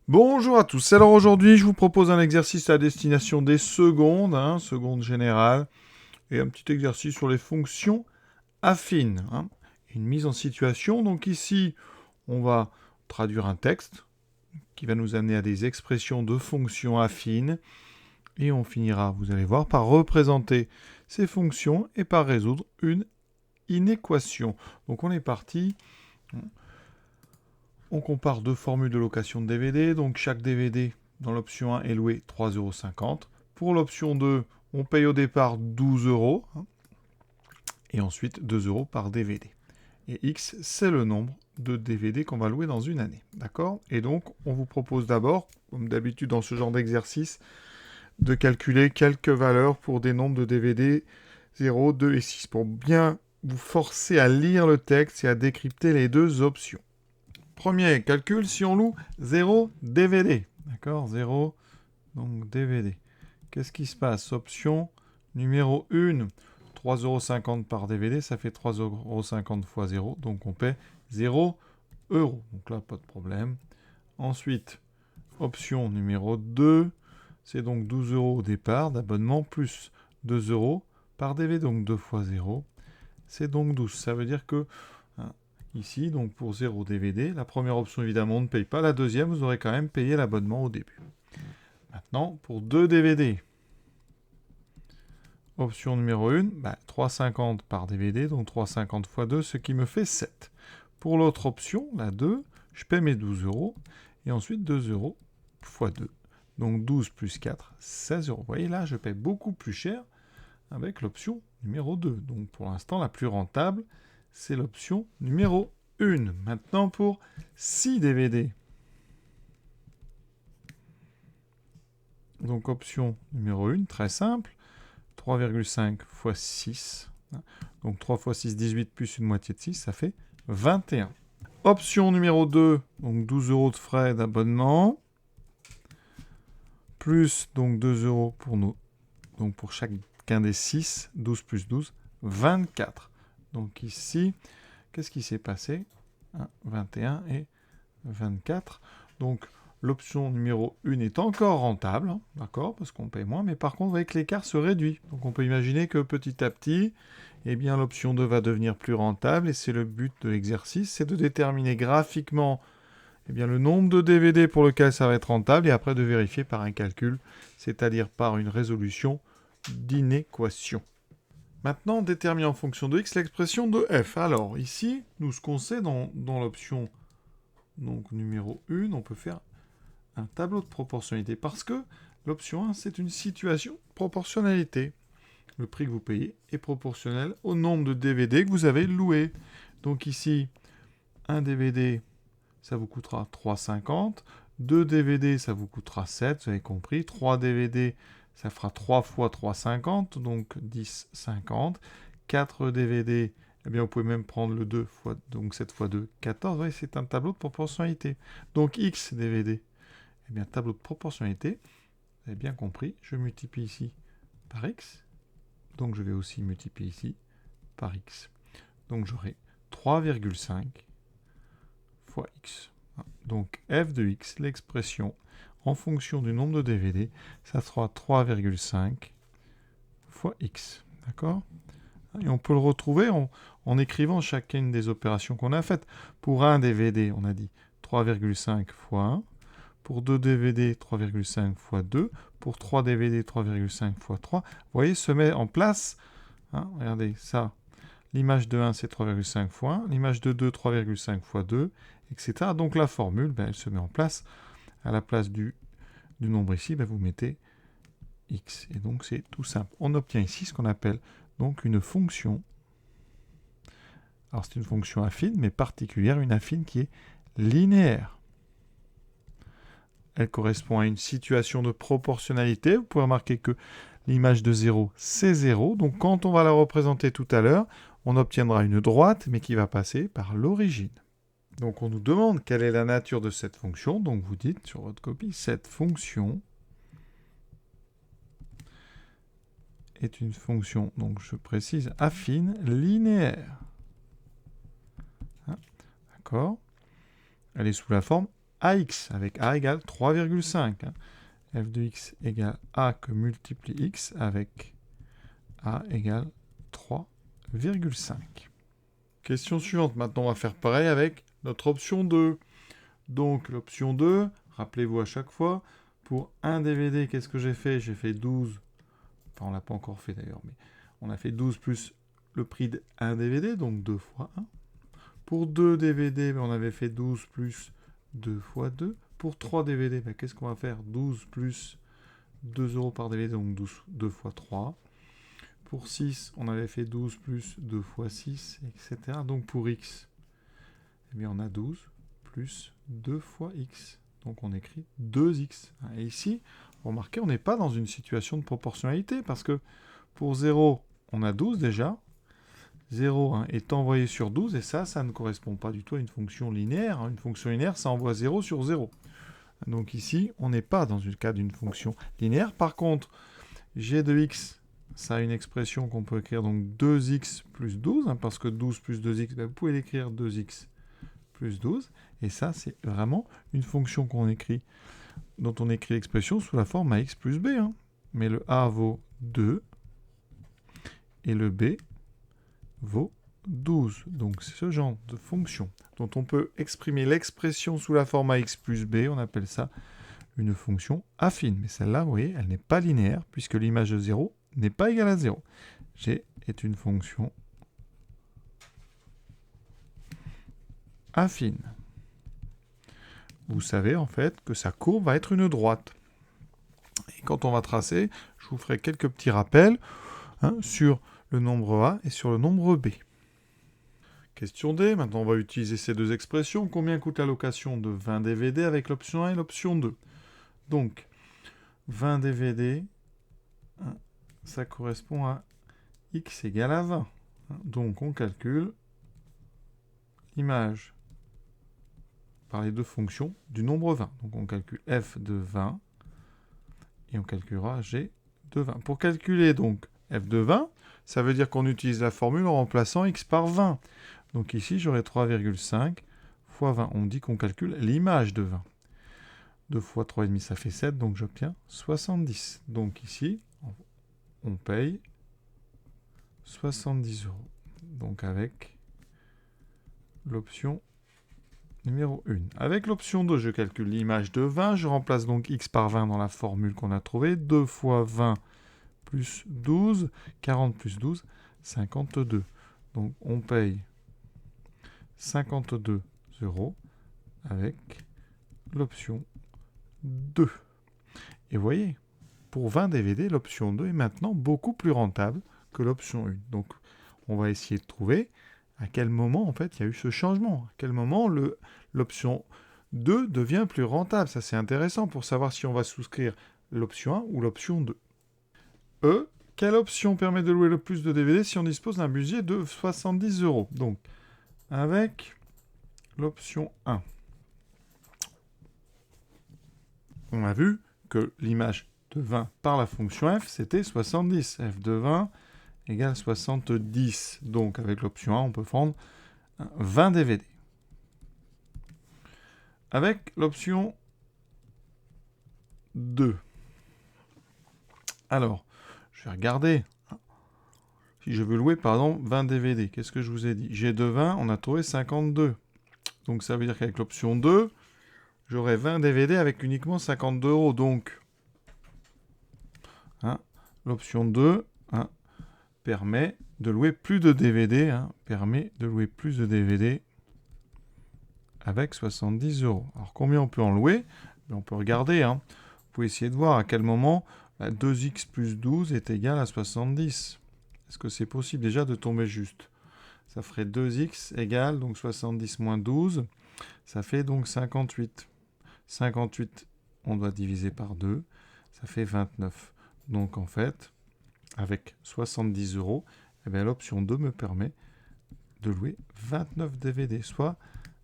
Bonjour à tous. Alors aujourd'hui, je vous propose un exercice à destination des secondes, seconde générale, et un petit exercice sur les fonctions affines. Une mise en situation. Donc ici, on va traduire un texte qui va nous amener à des expressions de fonctions affines, et on finira, vous allez voir, par représenter ces fonctions et par résoudre une inéquation. Donc on est parti. On compare deux formules de location de DVD. Donc chaque DVD dans l'option 1 est loué 3,50 €. Pour l'option 2, on paye au départ 12 € et ensuite 2 € par DVD. Et X, c'est le nombre de DVD qu'on va louer dans une année. D'accord? Et donc, on vous propose d'abord, comme d'habitude dans ce genre d'exercice, de calculer quelques valeurs pour des nombres de DVD 0, 2 et 6 pour bien vous forcer à lire le texte et à décrypter les deux options. Premier calcul, si on loue 0 DVD. D'accord? 0, donc DVD. Qu'est-ce qui se passe? Option numéro 1. 3,50 € par DVD, ça fait 3,50 € fois 0. Donc on paie 0 €. Donc là, pas de problème. Ensuite, option numéro 2. C'est donc 12 € au départ d'abonnement plus 2 € par DVD. Donc 2 fois 0. C'est donc 12. Ça veut dire que ici, donc pour 0 DVD, la première option, évidemment, on ne paye pas. La deuxième, vous aurez quand même payé l'abonnement au début. Maintenant, pour 2 DVD, option numéro 1, 3,50 par DVD, donc 3,50 fois 2, ce qui me fait 7. Pour l'autre option, la 2, je paie mes 12 € et ensuite 2 € fois 2. Donc 12 plus 4, 16 €. Vous voyez là, je paie beaucoup plus cher avec l'option numéro 2. Donc pour l'instant, la plus rentable, c'est l'option numéro 1. Maintenant pour 6 DVD. Donc option numéro 1, très simple. 3,5 fois 6. Donc 3 fois 6, 18 plus une moitié de 6, ça fait 21. Option numéro 2, donc 12 € de frais d'abonnement. Plus donc 2 € pour nous. Donc pour chacun des 6, 12 plus 12, 24. Donc ici, qu'est-ce qui s'est passé? 21 et 24. Donc l'option numéro 1 est encore rentable, d'accord, parce qu'on paye moins, mais par contre, vous voyez que l'écart se réduit. Donc on peut imaginer que petit à petit, eh bien, l'option 2 va devenir plus rentable, et c'est le but de l'exercice, c'est de déterminer graphiquement eh bien, le nombre de DVD pour lequel ça va être rentable, et après de vérifier par un calcul, c'est-à-dire par une résolution d'inéquation. Maintenant, déterminer en fonction de x l'expression de f. Alors, ici, nous, ce qu'on sait dans l'option donc numéro 1, on peut faire un tableau de proportionnalité parce que l'option 1, c'est une situation proportionnalité. Le prix que vous payez est proportionnel au nombre de DVD que vous avez loué. Donc ici, un DVD, ça vous coûtera 3,50. 2 DVD, ça vous coûtera 7, vous avez compris. 3 DVD, ça fera 3 fois 3,50, donc 10,50. 4 DVD, eh bien, vous pouvez même prendre le 2 fois, donc 7 fois 2, 14. Vous voyez, c'est un tableau de proportionnalité. Donc X DVD, eh bien, tableau de proportionnalité, vous avez bien compris, je multiplie ici par X, donc je vais aussi multiplier ici par X. Donc j'aurai 3,5 fois X. Donc f de X, l'expression en fonction du nombre de DVD, ça sera 3,5 fois X. D'accord? Et on peut le retrouver en écrivant chacune des opérations qu'on a faites. Pour un DVD, on a dit 3,5 fois 1. Pour 2 DVD, 3,5 fois 2. Pour 3 DVD, 3,5 fois 3. Vous voyez, se met en place. Regardez, ça. L'image de 1, c'est 3,5 fois 1. L'image de 2, 3,5 fois 2, etc. Donc la formule, elle se met en place. À la place du nombre ici, vous mettez x. Et donc c'est tout simple. On obtient ici ce qu'on appelle donc une fonction. Alors c'est une fonction affine, mais particulière, une affine qui est linéaire. Elle correspond à une situation de proportionnalité. Vous pouvez remarquer que l'image de 0, c'est 0. Donc quand on va la représenter tout à l'heure, on obtiendra une droite, mais qui va passer par l'origine. Donc on nous demande quelle est la nature de cette fonction. Donc vous dites sur votre copie, cette fonction est une fonction, donc je précise, affine, linéaire. D'accord? Elle est sous la forme AX, avec A égale 3,5. Hein. F de x égale A que multiplie x avec A égale 3,5. Question suivante. Maintenant, on va faire pareil avec notre option 2. Donc, l'option 2, rappelez-vous à chaque fois, pour un DVD, qu'est-ce que j'ai fait? J'ai fait 12. Enfin, on ne l'a pas encore fait d'ailleurs, mais on a fait 12 plus le prix d'un DVD, donc 2 fois 1. Pour 2 DVD, on avait fait 12 plus 2 fois 2. Pour 3 DVD, qu'est-ce qu'on va faire? 12 plus 2 euros par DVD, donc 2 fois 3. Pour 6, on avait fait 12 plus 2 fois 6, etc. Donc pour x, eh bien on a 12 plus 2 fois x. Donc on écrit 2x. Et ici, remarquez, on n'est pas dans une situation de proportionnalité, parce que pour 0, on a 12 déjà. 0 est envoyé sur 12, et ça ne correspond pas du tout à une fonction linéaire. Une fonction linéaire, ça envoie 0 sur 0. Donc ici, on n'est pas dans le cas d'une fonction linéaire. Par contre, g de x, ça a une expression qu'on peut écrire, donc 2x plus 12, parce que 12 plus 2x, vous pouvez l'écrire 2x plus 12. Et ça, c'est vraiment une fonction qu'on écrit, dont on écrit l'expression sous la forme ax plus b. Mais le a vaut 2, et le b vaut 12. Donc c'est ce genre de fonction dont on peut exprimer l'expression sous la forme ax plus b. On appelle ça une fonction affine. Mais celle-là, vous voyez, elle n'est pas linéaire, puisque l'image de 0 n'est pas égale à 0. G est une fonction affine. Vous savez en fait que sa courbe va être une droite. Et quand on va tracer, je vous ferai quelques petits rappels sur le nombre A et sur le nombre B. Question D, maintenant on va utiliser ces deux expressions. Combien coûte la location de 20 DVD avec l'option 1 et l'option 2? Donc, 20 DVD, ça correspond à x égale à 20. Donc on calcule l'image par les deux fonctions du nombre 20. Donc on calcule f de 20 et on calculera g de 20. Pour calculer donc f de 20, ça veut dire qu'on utilise la formule en remplaçant x par 20. Donc ici, j'aurai 3,5 fois 20. On dit qu'on calcule l'image de 20. 2 fois 3,5, ça fait 7, donc j'obtiens 70. Donc ici, on paye 70 €. Donc avec l'option numéro 1. Avec l'option 2, je calcule l'image de 20. Je remplace donc x par 20 dans la formule qu'on a trouvée. 2 fois 20 plus 12. 40 plus 12, 52. Donc on paye 52 € avec l'option 2. Et vous voyez, pour 20 DVD, l'option 2 est maintenant beaucoup plus rentable que l'option 1. Donc on va essayer de trouver à quel moment en fait il y a eu ce changement. À quel moment l'option 2 devient plus rentable. Ça c'est intéressant pour savoir si on va souscrire l'option 1 ou l'option 2. E, quelle option permet de louer le plus de DVD si on dispose d'un budget de 70 €? Donc avec l'option 1, on a vu que l'image de 20 par la fonction f, c'était 70. f de 20 égale 70. Donc, avec l'option 1, on peut prendre 20 DVD. Avec l'option 2, alors, je vais regarder. Si je veux louer, par exemple, 20 DVD, qu'est-ce que je vous ai dit? G de 20, on a trouvé 52. Donc, ça veut dire qu'avec l'option 2, j'aurai 20 DVD avec uniquement 52 €. Donc, l'option 2 permet de louer plus de DVD. Permet de louer plus de DVD avec 70 €. Alors, combien on peut en louer? On peut regarder. Vous pouvez essayer de voir à quel moment 2x plus 12 est égal à 70. Est-ce que c'est possible déjà de tomber juste? Ça ferait 2x égale donc 70 moins 12. Ça fait donc 58. 58, on doit diviser par 2. Ça fait 29. Donc en fait, avec 70 €, l'option 2 me permet de louer 29 DVD, soit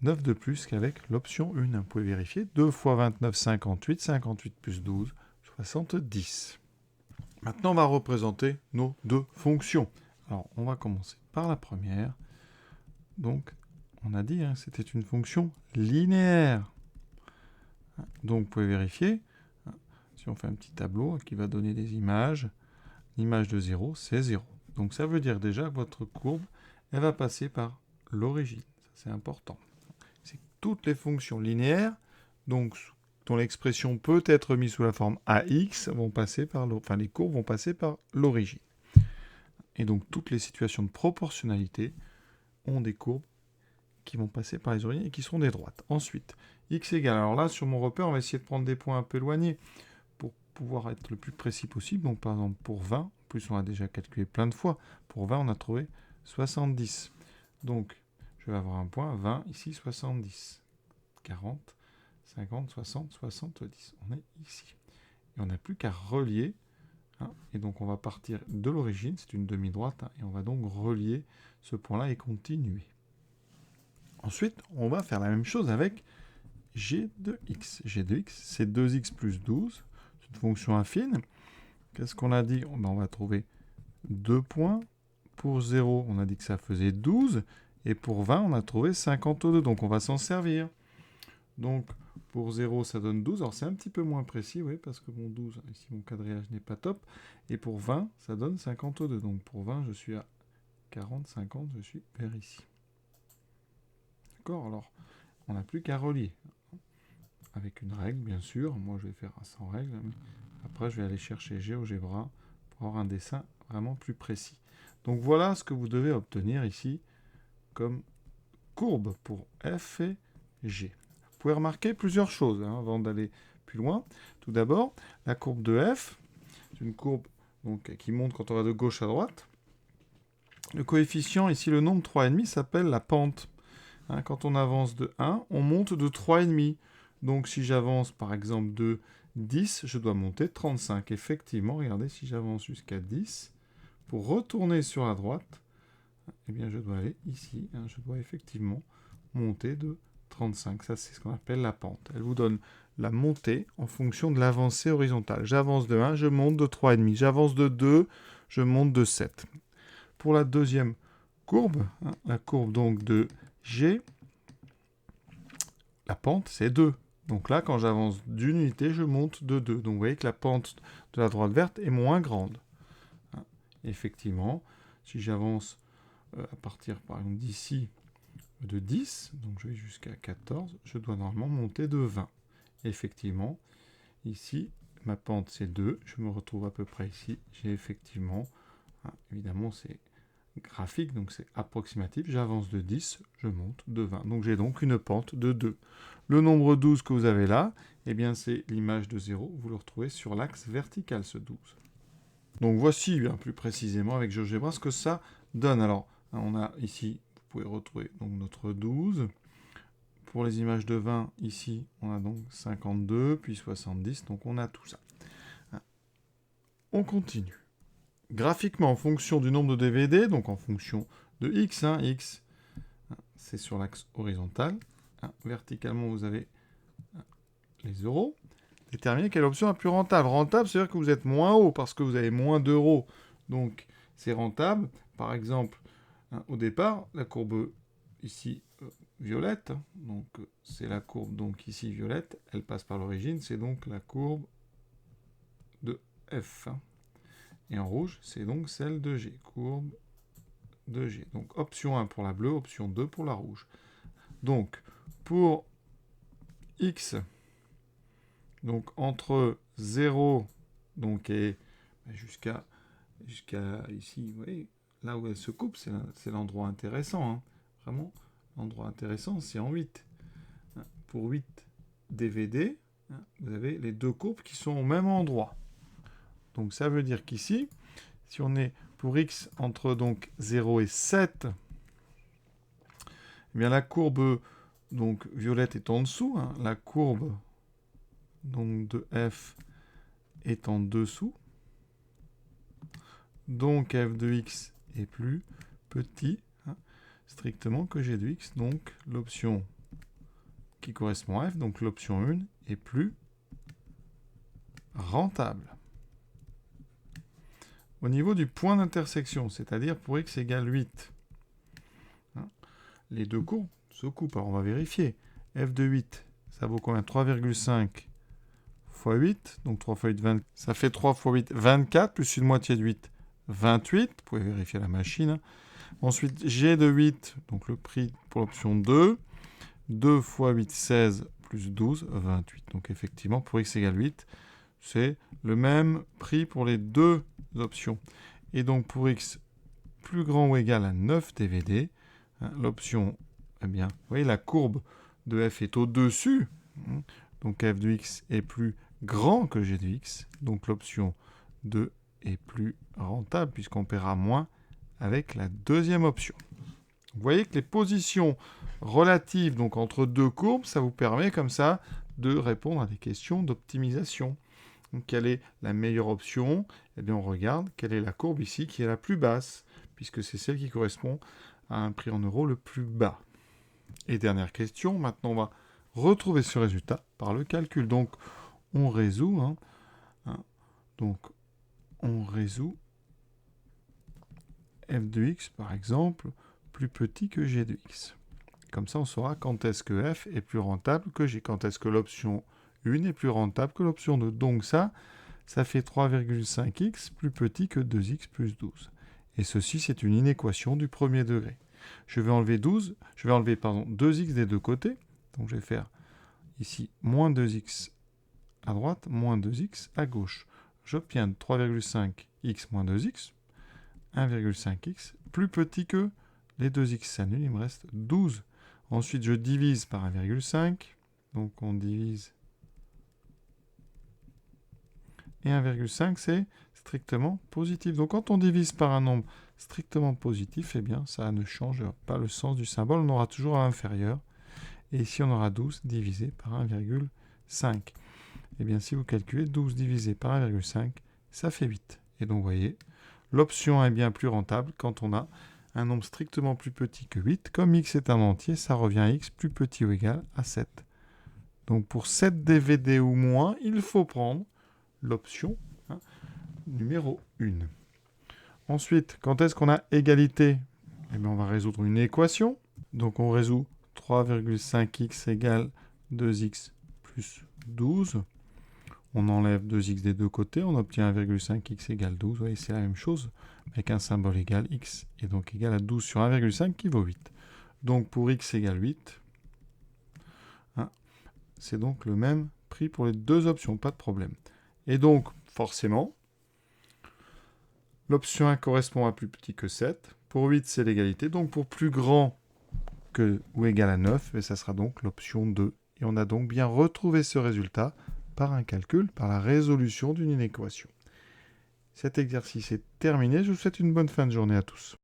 9 de plus qu'avec l'option 1. Vous pouvez vérifier. 2 fois 29, 58. 58 plus 12, 70. Maintenant, on va représenter nos deux fonctions. Alors, on va commencer par la première. Donc, on a dit, c'était une fonction linéaire. Donc, vous pouvez vérifier. Si on fait un petit tableau qui va donner des images, l'image de 0, c'est 0. Donc, ça veut dire déjà que votre courbe, elle va passer par l'origine. Ça, c'est important. C'est que toutes les fonctions linéaires, donc, dont l'expression peut être mise sous la forme AX, vont passer par les courbes vont passer par l'origine. Et donc, toutes les situations de proportionnalité ont des courbes qui vont passer par les origines et qui seront des droites. Ensuite, x égale. Alors là, sur mon repère, on va essayer de prendre des points un peu éloignés pour pouvoir être le plus précis possible. Donc, par exemple, pour 20, en plus, on a déjà calculé plein de fois. Pour 20, on a trouvé 70. Donc, je vais avoir un point 20, ici 70. 40, 50, 60, 70. On est ici. Et on n'a plus qu'à relier. Et donc, on va partir de l'origine. C'est une demi-droite. Et on va donc relier ce point-là et continuer. Ensuite, on va faire la même chose avec g de x. G de x, c'est 2x plus 12. C'est une fonction affine. Qu'est-ce qu'on a dit? On va trouver 2 points. Pour 0, on a dit que ça faisait 12. Et pour 20, on a trouvé 52. Donc, on va s'en servir. Donc, pour 0, ça donne 12. Alors, c'est un petit peu moins précis, oui, parce que mon 12, ici, mon quadrillage n'est pas top. Et pour 20, ça donne 52. Donc, pour 20, je suis à 40, 50, je suis vers ici. D'accord? Alors, on n'a plus qu'à relier. Avec une règle, bien sûr. Moi, je vais faire sans règle. Après, je vais aller chercher GeoGebra pour avoir un dessin vraiment plus précis. Donc, voilà ce que vous devez obtenir ici comme courbe pour F et G. Vous pouvez remarquer plusieurs choses avant d'aller plus loin. Tout d'abord, la courbe de F, c'est une courbe donc, qui monte quand on va de gauche à droite. Le coefficient, ici le nombre 3,5, s'appelle la pente. Quand on avance de 1, on monte de 3,5. Donc si j'avance par exemple de 10, je dois monter de 35. Effectivement, regardez, si j'avance jusqu'à 10, pour retourner sur la droite, eh bien je dois aller ici. Je dois effectivement monter de 35. Ça, c'est ce qu'on appelle la pente. Elle vous donne la montée en fonction de l'avancée horizontale. J'avance de 1, je monte de 3,5. J'avance de 2, je monte de 7. Pour la deuxième courbe, la courbe donc de G, la pente, c'est 2. Donc là, quand j'avance d'une unité, je monte de 2. Donc vous voyez que la pente de la droite verte est moins grande. Effectivement, si j'avance à partir, par exemple, d'ici de 10, donc je vais jusqu'à 14, je dois normalement monter de 20. Effectivement, ici, ma pente, c'est 2. Je me retrouve à peu près ici. J'ai effectivement, évidemment, c'est graphique, donc c'est approximatif. J'avance de 10, je monte de 20. Donc j'ai donc une pente de 2. Le nombre 12 que vous avez là, eh bien c'est l'image de 0. Vous le retrouvez sur l'axe vertical, ce 12. Donc voici bien plus précisément avec GeoGebra ce que ça donne. Alors, on a ici, vous pouvez retrouver donc notre 12. Pour les images de 20, ici, on a donc 52, puis 70. Donc on a tout ça. On continue. Graphiquement, en fonction du nombre de DVD, donc en fonction de x, x, c'est sur l'axe horizontal. Verticalement, vous avez les euros. Déterminer quelle option est plus rentable. Rentable, c'est-à-dire que vous êtes moins haut parce que vous avez moins d'euros. Donc, c'est rentable. Par exemple, au départ, la courbe ici violette, donc c'est la courbe donc ici violette, elle passe par l'origine, c'est donc la courbe de F. Et en rouge, c'est donc celle de G, courbe de G. Donc option 1 pour la bleue, option 2 pour la rouge. Donc pour X, donc entre 0 donc, et jusqu'à ici, vous voyez, là où elle se coupe, c'est l'endroit intéressant. Vraiment, l'endroit intéressant, c'est en 8. Pour 8 DVD, vous avez les deux courbes qui sont au même endroit. Donc ça veut dire qu'ici, si on est pour x entre donc 0 et 7, eh bien la courbe donc violette est en dessous, la courbe donc de f est en dessous. Donc f de x est plus petit strictement que g de x. Donc l'option qui correspond à f, donc l'option 1, est plus rentable. Au niveau du point d'intersection, c'est-à-dire pour x égale 8, les deux courbes se coupent. Alors on va vérifier. F de 8, ça vaut combien? 3,5 fois 8. Donc 3 fois 8, 20. Ça fait 3 fois 8, 24, plus une moitié de 8, 28. Vous pouvez vérifier la machine. Ensuite, G de 8, donc le prix pour l'option 2. 2 fois 8, 16, plus 12, 28. Donc effectivement, pour x égale 8, c'est le même prix pour les deux options. Et donc pour x plus grand ou égal à 9 DVD, hein, l'option, eh bien, vous voyez, la courbe de f est au-dessus. Hein, donc f de x est plus grand que g de x. Donc l'option 2 est plus rentable puisqu'on paiera moins avec la deuxième option. Vous voyez que les positions relatives donc entre deux courbes, ça vous permet comme ça de répondre à des questions d'optimisation. Donc quelle est la meilleure option? Eh bien on regarde quelle est la courbe ici qui est la plus basse, puisque c'est celle qui correspond à un prix en euros le plus bas. Et dernière question, maintenant on va retrouver ce résultat par le calcul. Donc on résout, donc on résout f de x par exemple plus petit que g de x. Comme ça, on saura quand est-ce que f est plus rentable que g, quand est-ce que l'option 1 est plus rentable que l'option 2. Donc ça fait 3,5x plus petit que 2x plus 12. Et ceci, c'est une inéquation du premier degré. Je vais enlever 2x des deux côtés. Donc je vais faire ici moins 2x à droite, moins 2x à gauche. J'obtiens 3,5x moins 2x, 1,5x, plus petit que les 2x s'annulent, il me reste 12. Ensuite, je divise par 1,5. Donc, on divise. Et 1,5, c'est strictement positif. Donc, quand on divise par un nombre strictement positif, eh bien, ça ne change pas le sens du symbole. On aura toujours à l'inférieur. Et ici, on aura 12 divisé par 1,5. Eh bien, si vous calculez 12 divisé par 1,5, ça fait 8. Et donc, vous voyez, l'option est bien plus rentable quand on a un nombre strictement plus petit que 8. Comme x est un entier, ça revient à x plus petit ou égal à 7. Donc pour 7 DVD ou moins, il faut prendre l'option numéro 1. Ensuite, quand est-ce qu'on a égalité? Eh bien, on va résoudre une équation. Donc on résout 3,5x égale 2x plus 12. On enlève 2x des deux côtés, on obtient 1,5x égale 12. Vous voyez, c'est la même chose, avec un symbole égal x, et donc égal à 12 sur 1,5 qui vaut 8. Donc pour x égale 8, c'est donc le même prix pour les deux options, pas de problème. Et donc, forcément, l'option 1 correspond à plus petit que 7. Pour 8, c'est l'égalité. Donc pour plus grand que ou égal à 9, et ça sera donc l'option 2. Et on a donc bien retrouvé ce résultat par un calcul, par la résolution d'une inéquation. Cet exercice est terminé. Je vous souhaite une bonne fin de journée à tous.